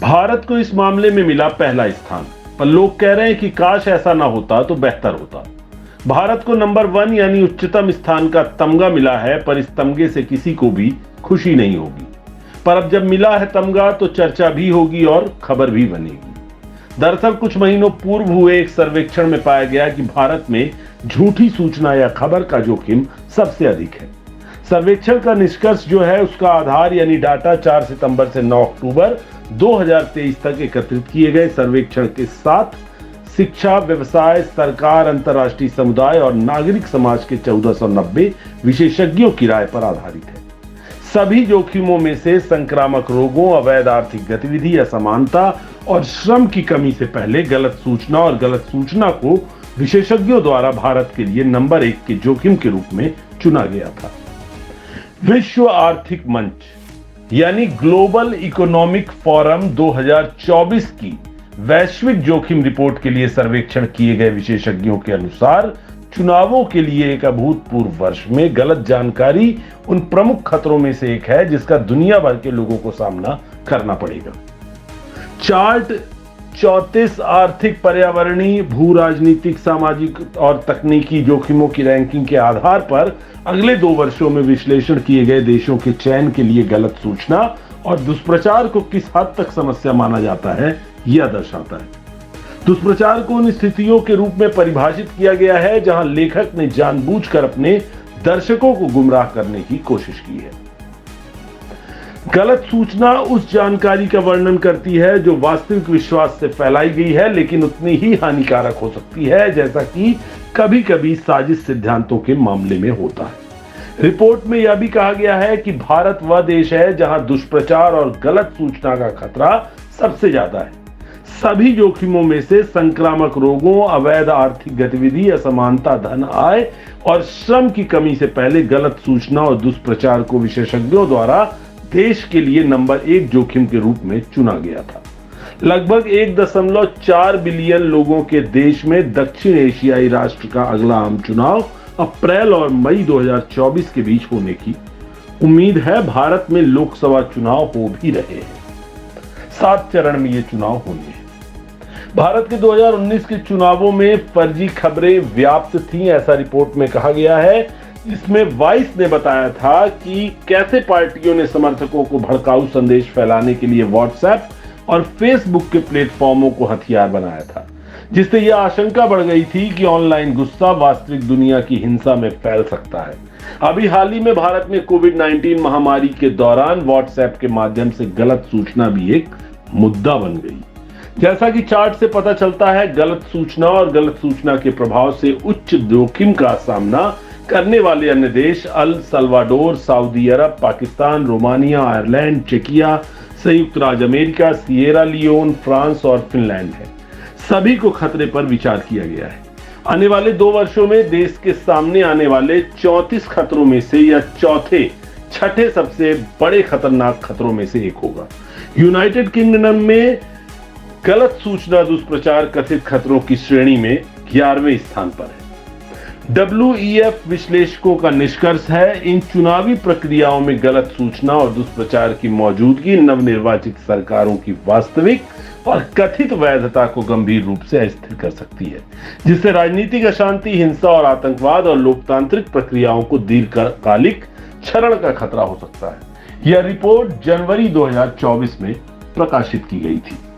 भारत को इस मामले में मिला पहला स्थान, पर लोग कह रहे हैं कि काश ऐसा ना होता तो बेहतर होता। भारत को नंबर 1 यानी उच्चतम स्थान का तमगा मिला है, पर इस तमगे से किसी को भी खुशी नहीं होगी। पर अब जब मिला है तमगा तो चर्चा भी होगी और खबर भी बनेगी। दरअसल कुछ महीनों पूर्व हुए एक सर्वेक्षण में पाया गया कि भारत में झूठी सूचना या खबर का जोखिम सबसे अधिक है। सर्वेक्षण का निष्कर्ष जो है उसका आधार यानी डाटा 4 सितंबर से 9 अक्टूबर 2023 तक एकत्रित किए गए सर्वेक्षण के साथ शिक्षा, व्यवसाय, सरकार, अंतर्राष्ट्रीय समुदाय और नागरिक समाज के 1490 विशेषज्ञों की राय पर आधारित है। सभी जोखिमों में से संक्रामक रोगों, अवैध आर्थिक गतिविधि, असमानता और श्रम की कमी से पहले गलत सूचना और गलत सूचना को विशेषज्ञों द्वारा भारत के लिए नंबर 1 के जोखिम के रूप में चुना गया था। विश्व आर्थिक मंच यानी ग्लोबल इकोनॉमिक फोरम 2024 की वैश्विक जोखिम रिपोर्ट के लिए सर्वेक्षण किए गए विशेषज्ञों के अनुसार चुनावों के लिए एक अभूतपूर्व वर्ष में गलत जानकारी उन प्रमुख खतरों में से एक है जिसका दुनिया भर के लोगों को सामना करना पड़ेगा। चार्ट 34 आर्थिक, पर्यावरणीय, भू राजनीतिक, सामाजिक और तकनीकी जोखिमों की रैंकिंग के आधार पर अगले 2 वर्षों में विश्लेषण किए गए देशों के चयन के लिए गलत सूचना और दुष्प्रचार को किस हद तक समस्या माना जाता है यह दर्शाता है। दुष्प्रचार को उन स्थितियों के रूप में परिभाषित किया गया है जहां लेखक ने जानबूझकर अपने दर्शकों को गुमराह करने की कोशिश की है। गलत सूचना उस जानकारी का वर्णन करती है जो वास्तविक विश्वास से फैलाई गई है लेकिन उतनी ही हानिकारक हो सकती है जैसा कि कभी-कभी साजिश सिद्धांतों के मामले में होता है। रिपोर्ट में यह भी कहा गया है कि भारत वह देश है जहां दुष्प्रचार और गलत सूचना का खतरा सबसे ज्यादा है। सभी जोखिमों में से संक्रामक रोगों, अवैध आर्थिक गतिविधि, असमानता, धन आय और श्रम की कमी से पहले गलत सूचना और दुष्प्रचार को विशेषज्ञों द्वारा देश के लिए नंबर 1 जोखिम के रूप में चुना गया था। लगभग 1.4 बिलियन लोगों के देश में दक्षिण एशियाई राष्ट्र का अगला आम चुनाव अप्रैल और मई 2024 के बीच होने की उम्मीद है। भारत में लोकसभा चुनाव हो भी रहे हैं। 7 चरण में ये चुनाव होंगे। भारत के 2019 के चुनावों में फर्जी खबरें व्याप्त थीं, ऐसा रिपोर्ट में कहा गया है। इसमें वाइस ने बताया था कि कैसे पार्टियों ने समर्थकों को भड़काऊ संदेश फैलाने के लिए व्हाट्सएप और फेसबुक के प्लेटफॉर्मों को हथियार बनाया था, जिससे यह आशंका बढ़ गई थी कि ऑनलाइन गुस्सा वास्तविक दुनिया की हिंसा में फैल सकता है। अभी हाल ही में भारत में कोविड-19 महामारी के दौरान व्हाट्सएप के माध्यम से गलत सूचना भी एक मुद्दा बन गई। जैसा कि चार्ट से पता चलता है, गलत सूचना और गलत सूचना के प्रभाव से उच्च जोखिम का सामना करने वाले अन्य देश अल सल्वाडोर, सऊदी अरब, पाकिस्तान, रोमानिया, आयरलैंड, चेकिया, संयुक्त राज्य अमेरिका, सिएरा लियोन, फ्रांस और फिनलैंड है। सभी को खतरे पर विचार किया गया है। आने वाले 2 वर्षों में देश के सामने आने वाले 34 खतरों में से यह छठे सबसे बड़े खतरनाक खतरों में से एक होगा। यूनाइटेड किंगडम में गलत सूचना दुष्प्रचार कथित खतरों की श्रेणी में 11वें स्थान पर है। WEF विश्लेषकों का निष्कर्ष है, इन चुनावी प्रक्रियाओं में गलत सूचना और दुष्प्रचार की मौजूदगी नवनिर्वाचित सरकारों की वास्तविक और कथित वैधता को गंभीर रूप से अस्थिर कर सकती है, जिससे राजनीतिक अशांति, हिंसा और आतंकवाद और लोकतांत्रिक प्रक्रियाओं को दीर्घकालिक क्षरण का खतरा हो सकता है। यह रिपोर्ट जनवरी 2024 में प्रकाशित की गई थी।